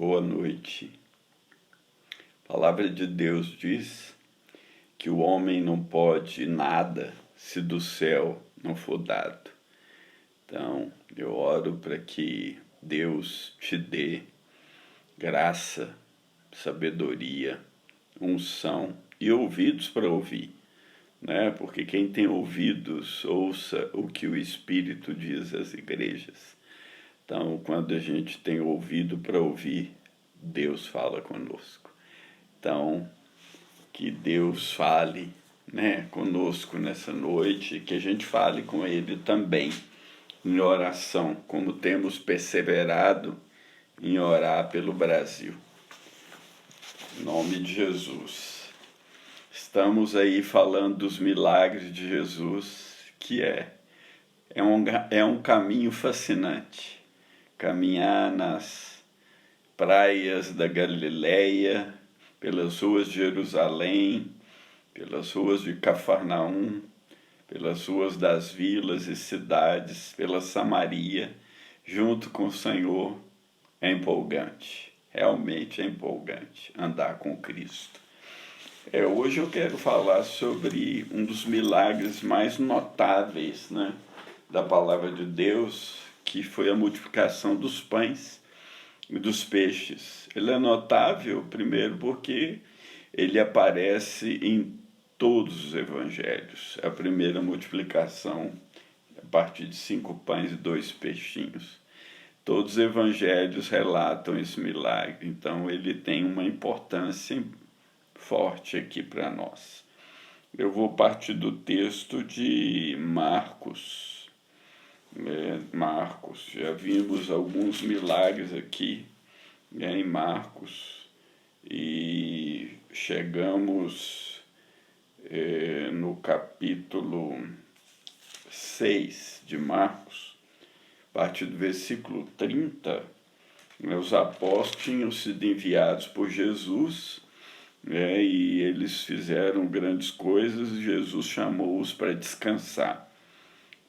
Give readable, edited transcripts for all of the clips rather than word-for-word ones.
Boa noite. A palavra de Deus diz que o homem não pode nada se do céu não for dado. Então, eu oro para que Deus te dê graça, sabedoria, unção e ouvidos para ouvir, né? Porque quem tem ouvidos, ouça o que o Espírito diz às igrejas. Então, quando a gente tem ouvido para ouvir, Deus fala conosco. Então, que Deus fale, né, conosco nessa noite, que a gente fale com Ele também em oração, como temos perseverado em orar pelo Brasil. Em nome de Jesus. Estamos aí falando dos milagres de Jesus, que é um caminho fascinante. Caminhar nas praias da Galileia, pelas ruas de Jerusalém, pelas ruas de Cafarnaum, pelas ruas das vilas e cidades, pela Samaria, junto com o Senhor, é empolgante. Realmente é empolgante andar com Cristo. Hoje eu quero falar sobre um dos milagres mais notáveis, né, da palavra de Deus, que foi a multiplicação dos pães e dos peixes. Ele é notável, primeiro, porque ele aparece em todos os evangelhos. A primeira multiplicação, a partir de 5 pães e 2 peixinhos. Todos os evangelhos relatam esse milagre, então ele tem uma importância forte aqui para nós. Eu vou partir do texto de Marcos. Marcos, já vimos alguns milagres aqui, em Marcos, e chegamos no capítulo 6 de Marcos, a partir do versículo 30, os apóstolos tinham sido enviados por Jesus, e eles fizeram grandes coisas, e Jesus chamou-os para descansar,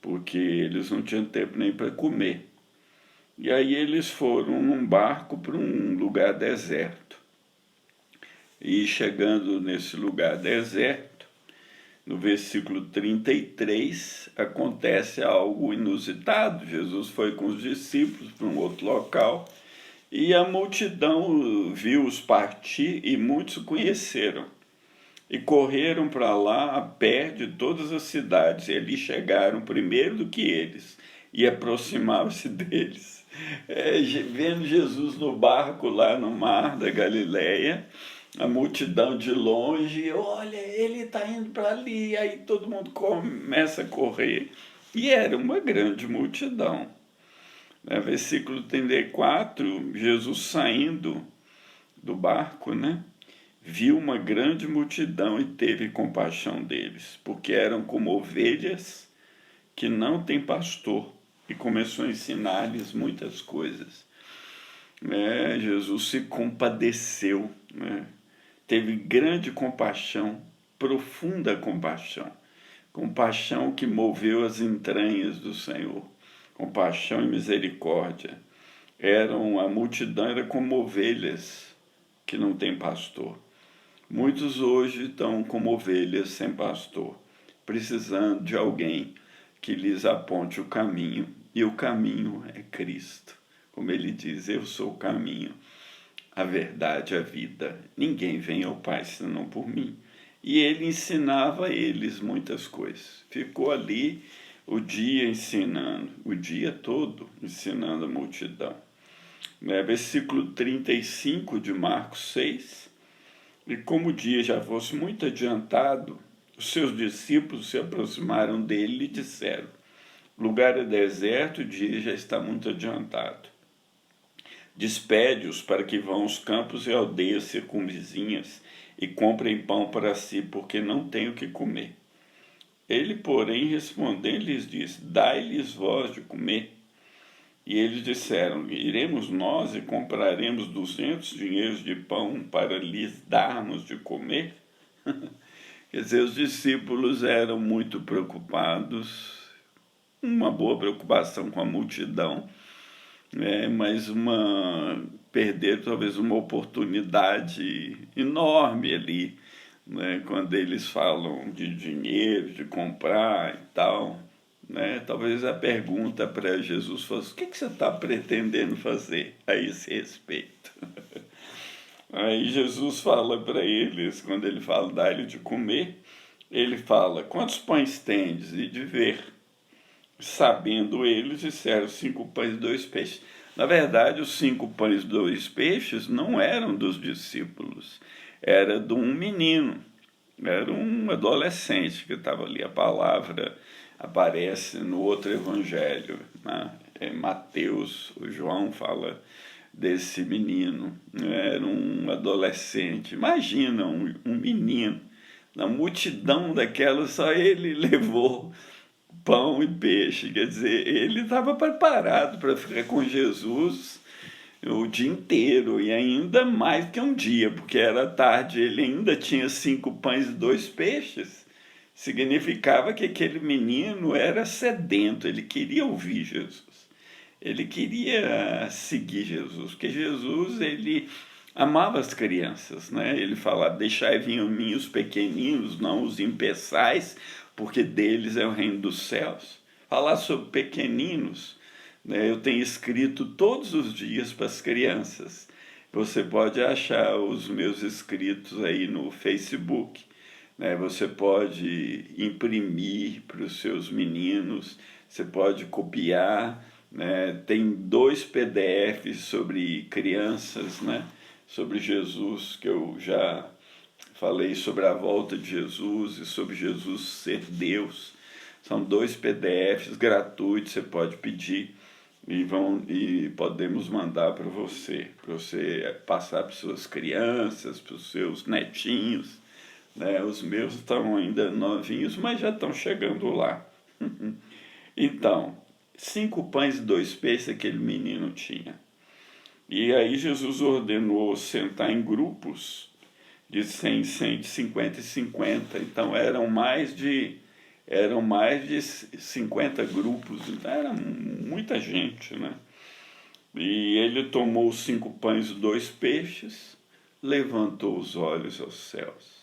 porque eles não tinham tempo nem para comer. E aí eles foram num barco para um lugar deserto. E chegando nesse lugar deserto, no versículo 33, acontece algo inusitado. Jesus foi com os discípulos para um outro local e a multidão viu-os partir e muitos o conheceram. E correram para lá a pé de todas as cidades, e ali chegaram primeiro do que eles, e aproximavam-se deles. Vendo Jesus no barco lá no mar da Galileia, a multidão de longe, olha, ele está indo para ali, aí todo mundo começa a correr. E era uma grande multidão. Versículo 34, Jesus saindo do barco, né? Viu uma grande multidão e teve compaixão deles, porque eram como ovelhas que não têm pastor, e começou a ensinar-lhes muitas coisas. Jesus se compadeceu, teve grande compaixão, profunda compaixão, compaixão que moveu as entranhas do Senhor, compaixão e misericórdia. A multidão era como ovelhas que não têm pastor. Muitos hoje estão como ovelhas sem pastor, precisando de alguém que lhes aponte o caminho, e o caminho é Cristo. Como ele diz, eu sou o caminho, a verdade, a vida. Ninguém vem ao Pai senão por mim. E ele ensinava a eles muitas coisas. Ficou ali o dia ensinando, o dia todo ensinando a multidão. Versículo 35 de Marcos 6. E como o dia já fosse muito adiantado, os seus discípulos se aproximaram dele e disseram: o lugar é deserto, o dia já está muito adiantado. Despede-os para que vão aos campos e aldeias circunvizinhas e comprem pão para si, porque não têm o que comer. Ele, porém, respondendo, lhes disse: dai-lhes vós de comer. E eles disseram: iremos nós e compraremos 200 dinheiros de pão para lhes darmos de comer? Quer dizer, os discípulos eram muito preocupados, uma boa preocupação com a multidão, mas perder talvez uma oportunidade enorme ali, né, quando eles falam de dinheiro, de comprar e tal, né? Talvez a pergunta para Jesus fosse: o que você está pretendendo fazer a esse respeito? Aí Jesus fala para eles, quando ele fala dar-lhe de comer, ele fala: quantos pães tendes? E de ver. Sabendo eles, disseram: 5 pães e 2 peixes. Na verdade, os 5 pães e 2 peixes não eram dos discípulos, era de um menino, era um adolescente que estava ali. A palavra aparece no outro evangelho, né? Mateus, o João fala desse menino, era um adolescente. Imagina um menino, na multidão daquela, só ele levou pão e peixe. Quer dizer, ele estava preparado para ficar com Jesus o dia inteiro, e ainda mais que um dia, porque era tarde, ele ainda tinha 5 pães e 2 peixes. Significava que aquele menino era sedento, ele queria ouvir Jesus. Ele queria seguir Jesus, porque Jesus, ele amava as crianças, né? Ele falava: deixai vir a mim os pequeninos, não os impeçais, porque deles é o reino dos céus. Falar sobre pequeninos, né? Eu tenho escrito todos os dias para as crianças. Você pode achar os meus escritos aí no Facebook, né? Você pode imprimir para os seus meninos, você pode copiar, né? Tem 2 PDFs sobre crianças, né? Sobre Jesus, que eu já falei sobre a volta de Jesus e sobre Jesus ser Deus. São 2 PDFs gratuitos, você pode pedir e podemos mandar para você passar para suas crianças, para os seus netinhos, né? Os meus estão ainda novinhos, mas já estão chegando lá. Então, 5 pães e 2 peixes aquele menino tinha. E aí Jesus ordenou sentar em grupos de 100, 150 e 50. Então eram mais de 50 grupos, então era muita gente, né? E ele tomou os 5 pães e 2 peixes, levantou os olhos aos céus.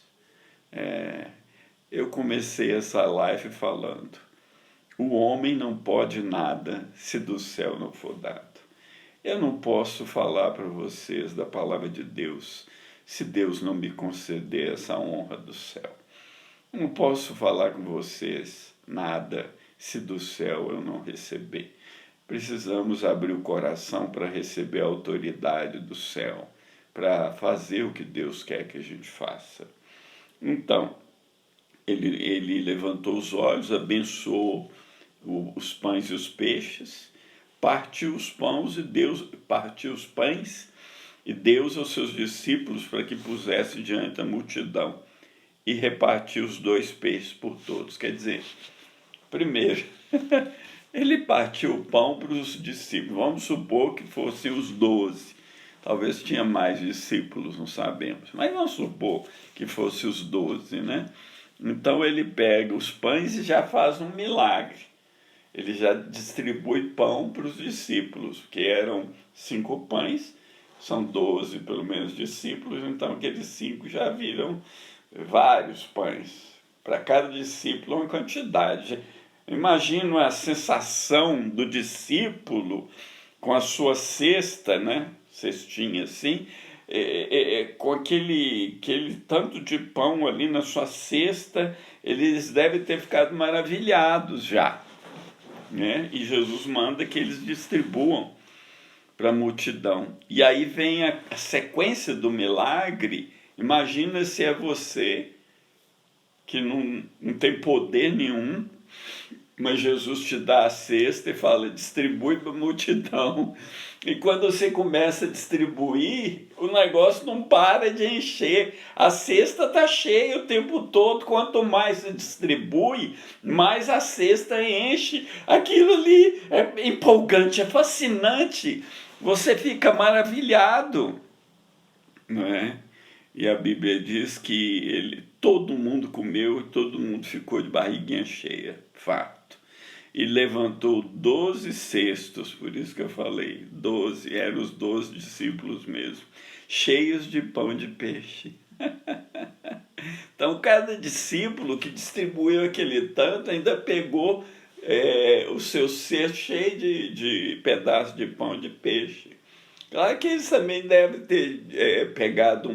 Eu comecei essa live falando: o homem não pode nada se do céu não for dado. Eu não posso falar para vocês da palavra de Deus se Deus não me conceder essa honra do céu. Eu não posso falar com vocês nada se do céu eu não receber. Precisamos abrir o coração para receber a autoridade do céu, para fazer o que Deus quer que a gente faça. Então, ele levantou os olhos, abençoou os pães e os peixes, partiu os pães e Deus aos seus discípulos para que pusesse diante da multidão, e repartiu os 2 peixes por todos. Quer dizer, primeiro, ele partiu o pão para os discípulos. Vamos supor que fossem os 12. Talvez tinha mais discípulos, não sabemos. Mas vamos supor que fossem os 12, né? Então ele pega os pães e já faz um milagre. Ele já distribui pão para os discípulos, que eram 5 pães, são 12 pelo menos discípulos, então aqueles 5 já viram vários pães. Para cada discípulo uma quantidade. Imagino a sensação do discípulo com a sua cesta, né? Cestinha assim, com aquele tanto de pão ali na sua cesta, eles devem ter ficado maravilhados já, né? E Jesus manda que eles distribuam para a multidão. E aí vem a sequência do milagre. Imagina se é você que não tem poder nenhum, mas Jesus te dá a cesta e fala: distribui para a multidão. E quando você começa a distribuir, o negócio não para de encher. A cesta está cheia o tempo todo. Quanto mais você distribui, mais a cesta enche. Aquilo ali é empolgante, é fascinante. Você fica maravilhado, não é? E a Bíblia diz que todo mundo comeu e todo mundo ficou de barriguinha cheia. Fato. e levantou 12 cestos, por isso que eu falei, 12, eram os 12 discípulos mesmo, cheios de pão de peixe. Então, cada discípulo que distribuiu aquele tanto ainda pegou o seu cesto cheio de pedaços de pão de peixe. Claro que eles também devem ter pegado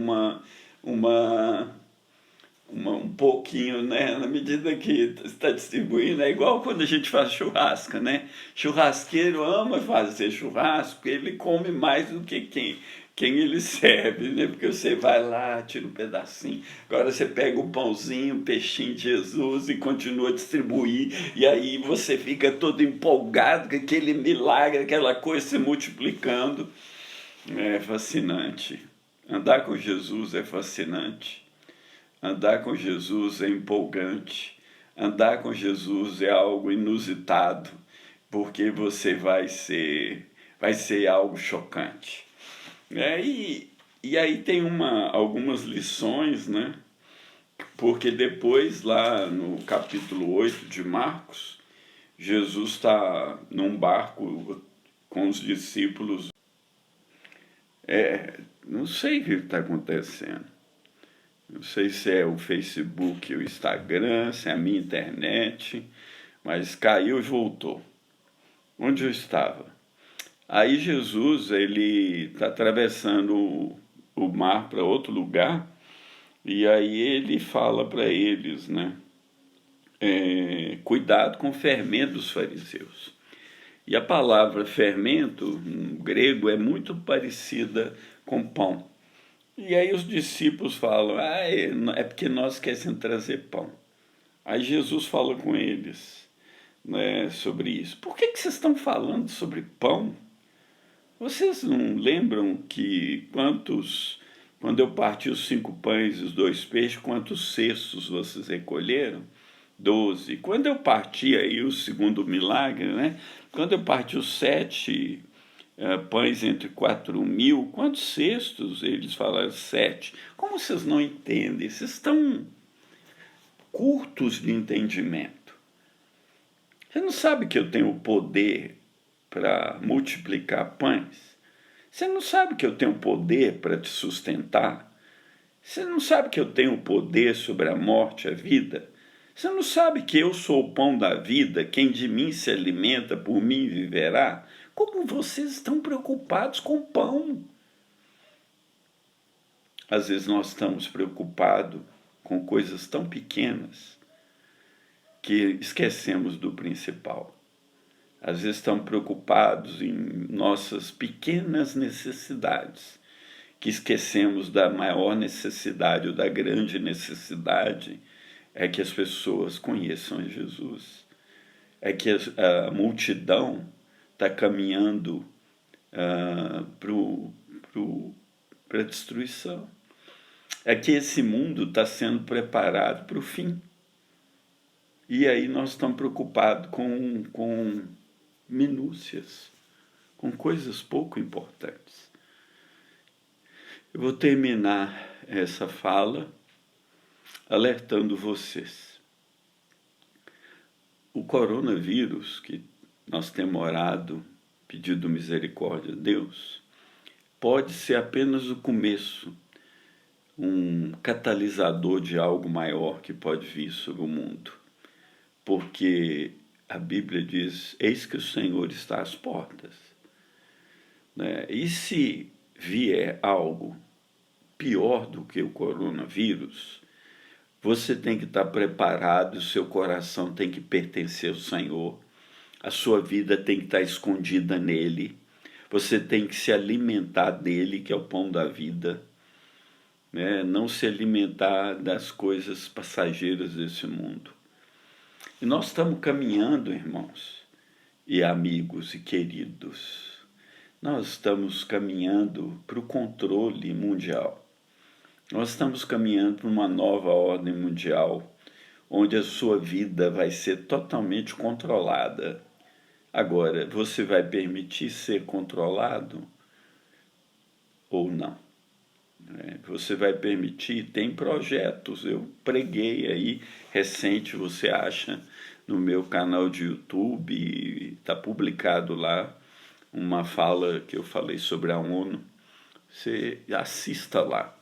um pouquinho, né? Na medida que está distribuindo, é igual quando a gente faz churrasco, né? Churrasqueiro ama fazer churrasco, ele come mais do que quem ele serve, né? Porque você vai lá, tira um pedacinho, agora você pega o pãozinho, o peixinho de Jesus e continua a distribuir, e aí você fica todo empolgado com aquele milagre, aquela coisa se multiplicando. É fascinante. Andar com Jesus é fascinante. Andar com Jesus é empolgante. Andar com Jesus é algo inusitado, porque você vai ser algo chocante. E aí tem algumas lições, né? Porque depois, lá no capítulo 8 de Marcos, Jesus está num barco com os discípulos. Não sei o que está acontecendo. Não sei se é o Facebook, o Instagram, se é a minha internet, mas caiu e voltou. Onde eu estava? Aí Jesus, ele está atravessando o mar para outro lugar, e aí ele fala para eles, né? Cuidado com o fermento dos fariseus. E a palavra fermento, no grego, é muito parecida com pão. E aí os discípulos falam, é porque nós queremos trazer pão. Aí Jesus fala com eles, né, sobre isso. Por que vocês estão falando sobre pão? Vocês não lembram que quando eu parti os 5 pães e os 2 peixes, quantos cestos vocês recolheram? 12. Quando eu parti aí o segundo milagre, né? Quando eu parti os 7 pães entre 4.000, quantos cestos? Eles falaram 7. Como vocês não entendem? Vocês estão curtos de entendimento. Você não sabe que eu tenho o poder para multiplicar pães? Você não sabe que eu tenho poder para te sustentar? Você não sabe que eu tenho poder sobre a morte e a vida? Você não sabe que eu sou o pão da vida, quem de mim se alimenta, por mim viverá? Como vocês estão preocupados com pão? Às vezes nós estamos preocupados com coisas tão pequenas que esquecemos do principal. Às vezes estamos preocupados em nossas pequenas necessidades, que esquecemos da maior necessidade ou da grande necessidade, é que as pessoas conheçam Jesus. É que a multidão está caminhando para a destruição. É que esse mundo está sendo preparado para o fim. E aí nós estamos preocupados com minúcias, com coisas pouco importantes. Eu vou terminar essa fala alertando vocês. O coronavírus, que nós temos orado, pedido misericórdia a Deus, pode ser apenas o começo, um catalisador de algo maior que pode vir sobre o mundo. Porque a Bíblia diz, eis que o Senhor está às portas. Né? E se vier algo pior do que o coronavírus, você tem que estar preparado, o seu coração tem que pertencer ao Senhor, a sua vida tem que estar escondida nele, você tem que se alimentar dele, que é o pão da vida, né? Não se alimentar das coisas passageiras desse mundo. E nós estamos caminhando, irmãos, e amigos e queridos, nós estamos caminhando para o controle mundial. Nós estamos caminhando para uma nova ordem mundial, onde a sua vida vai ser totalmente controlada. Agora, você vai permitir ser controlado ou não? Você vai permitir? Tem projetos, eu preguei aí, recente, você acha, no meu canal de YouTube, está publicado lá uma fala que eu falei sobre a ONU. Você assista lá.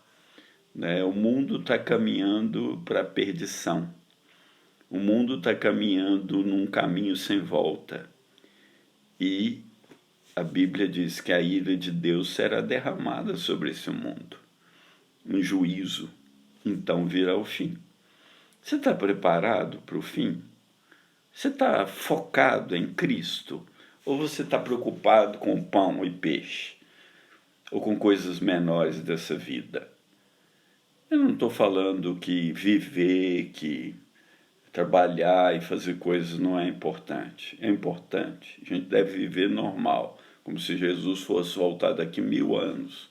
Né? O mundo está caminhando para a perdição. O mundo está caminhando num caminho sem volta. E a Bíblia diz que a ira de Deus será derramada sobre esse mundo. Um juízo. Então virá o fim. Você está preparado para o fim? Você está focado em Cristo? Ou você está preocupado com pão e peixe? Ou com coisas menores dessa vida? Eu não estou falando que viver, que trabalhar e fazer coisas não é importante. É importante. A gente deve viver normal, como se Jesus fosse voltar daqui 1000 anos.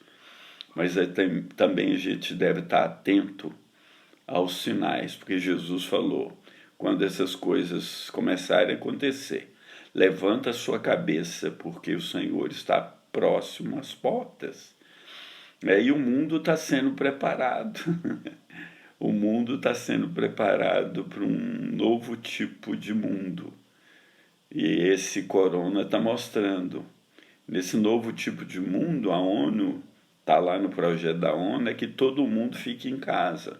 Mas também a gente deve estar atento aos sinais, porque Jesus falou, quando essas coisas começarem a acontecer, levanta a sua cabeça, porque o Senhor está próximo às portas. E o mundo está sendo preparado. O mundo está sendo preparado para um novo tipo de mundo. E esse corona está mostrando. Nesse novo tipo de mundo, a ONU, está lá no projeto da ONU, é que todo mundo fique em casa.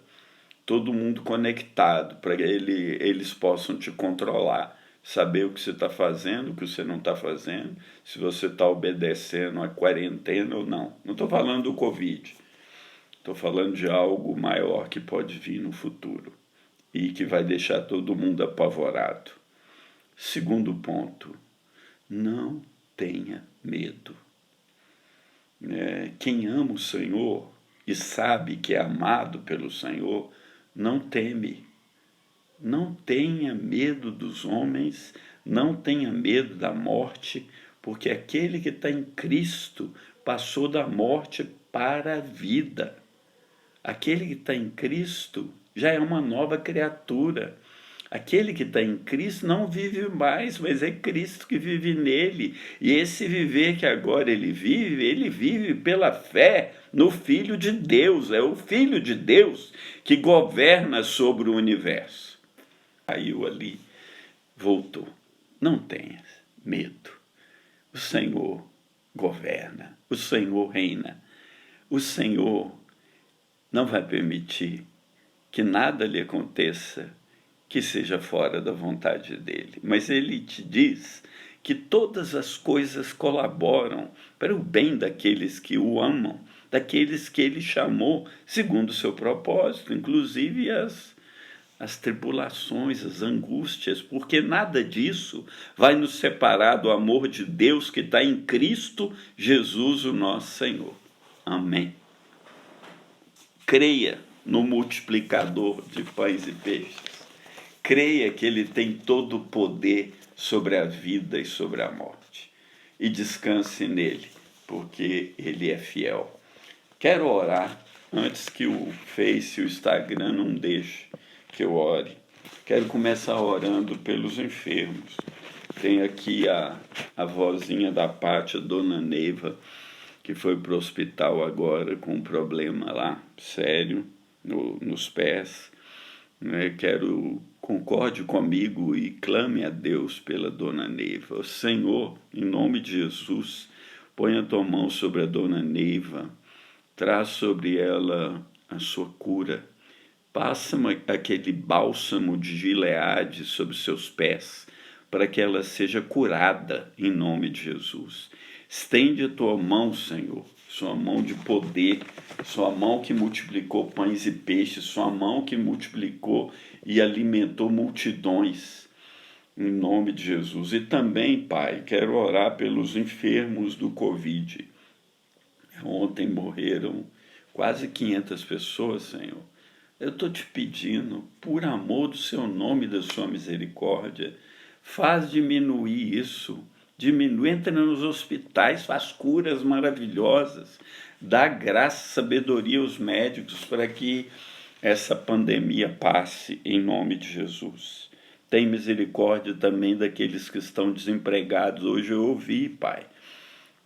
Todo mundo conectado, para que eles possam te controlar. Saber o que você está fazendo, o que você não está fazendo, se você está obedecendo a quarentena ou não. Não estou falando do Covid. Estou falando de algo maior que pode vir no futuro e que vai deixar todo mundo apavorado. Segundo ponto, não tenha medo. Quem ama o Senhor e sabe que é amado pelo Senhor, não teme. Não tenha medo dos homens, não tenha medo da morte, porque aquele que está em Cristo passou da morte para a vida. Aquele que está em Cristo já é uma nova criatura. Aquele que está em Cristo não vive mais, mas é Cristo que vive nele. E esse viver que agora ele vive pela fé no Filho de Deus. É o Filho de Deus que governa sobre o universo. Caiu ali, voltou. Não tenha medo. O Senhor governa, o Senhor reina. O Senhor não vai permitir que nada lhe aconteça que seja fora da vontade dele. Mas ele te diz que todas as coisas colaboram para o bem daqueles que o amam, daqueles que ele chamou segundo o seu propósito, inclusive as tribulações, as angústias, porque nada disso vai nos separar do amor de Deus que está em Cristo Jesus, o nosso Senhor. Amém. Creia no multiplicador de pães e peixes. Creia que ele tem todo o poder sobre a vida e sobre a morte. E descanse nele, porque ele é fiel. Quero orar antes que o Face e o Instagram não deixem que eu ore. Quero começar orando pelos enfermos. Tem aqui a vozinha da Pátia, Dona Neiva, que foi para o hospital agora com um problema lá, sério, nos pés. Concorde comigo e clame a Deus pela Dona Neiva. Senhor, em nome de Jesus, põe a tua mão sobre a Dona Neiva, traz sobre ela a sua cura. Passa aquele bálsamo de Gileade sobre seus pés, para que ela seja curada em nome de Jesus. Estende a tua mão, Senhor, sua mão de poder, sua mão que multiplicou pães e peixes, sua mão que multiplicou e alimentou multidões, em nome de Jesus. E também, Pai, quero orar pelos enfermos do Covid. Ontem morreram quase 500 pessoas, Senhor. Eu estou te pedindo, por amor do seu nome e da sua misericórdia, faz diminuir isso. Entra nos hospitais, faz curas maravilhosas, dá graça, sabedoria aos médicos para que essa pandemia passe em nome de Jesus. Tem misericórdia também daqueles que estão desempregados. Hoje eu ouvi, Pai,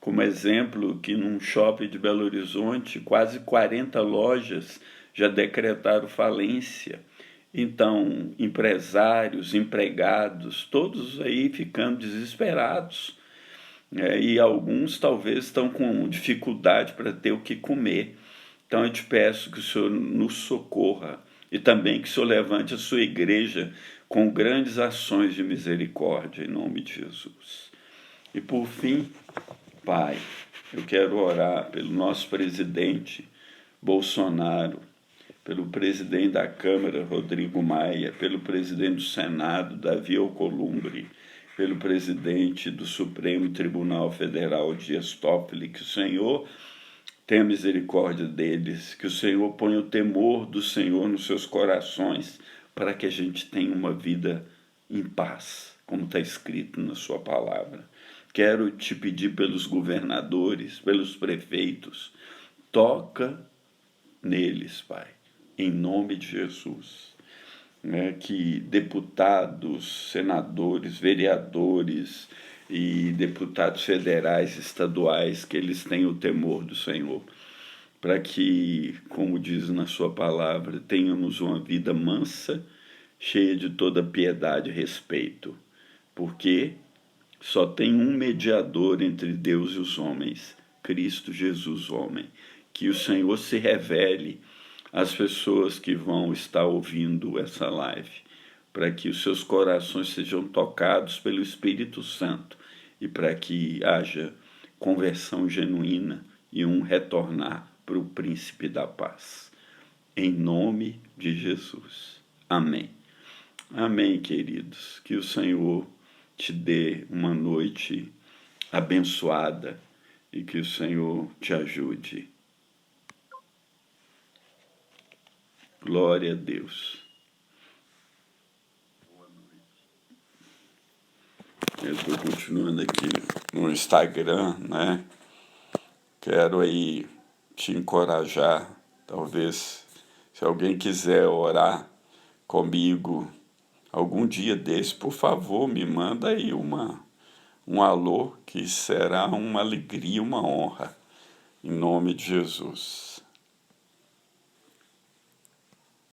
como exemplo, que num shopping de Belo Horizonte, quase 40 lojas já decretaram falência. Então, empresários, empregados, todos aí ficando desesperados, né? E alguns talvez estão com dificuldade para ter o que comer. Então eu te peço que o Senhor nos socorra e também que o Senhor levante a sua igreja com grandes ações de misericórdia, em nome de Jesus. E por fim, Pai, eu quero orar pelo nosso presidente Bolsonaro, pelo presidente da Câmara, Rodrigo Maia, pelo presidente do Senado, Davi Alcolumbre, pelo presidente do Supremo Tribunal Federal, Dias Toffoli, que o Senhor tenha misericórdia deles, que o Senhor ponha o temor do Senhor nos seus corações, para que a gente tenha uma vida em paz, como está escrito na sua palavra. Quero te pedir pelos governadores, pelos prefeitos, toca neles, Pai, em nome de Jesus. Que deputados, senadores, vereadores e deputados federais, estaduais, que eles tenham o temor do Senhor, para que, como diz na sua palavra, tenhamos uma vida mansa, cheia de toda piedade e respeito, porque só tem um mediador entre Deus e os homens, Cristo Jesus, homem. Que o Senhor se revele às pessoas que vão estar ouvindo essa live, para que os seus corações sejam tocados pelo Espírito Santo e para que haja conversão genuína e um retornar para o Príncipe da Paz. Em nome de Jesus. Amém. Amém, queridos. Que o Senhor te dê uma noite abençoada e que o Senhor te ajude. Glória a Deus. Eu estou continuando aqui no Instagram, né? Quero aí te encorajar, talvez, se alguém quiser orar comigo algum dia desse, por favor, me manda aí um alô, que será uma alegria, uma honra, em nome de Jesus.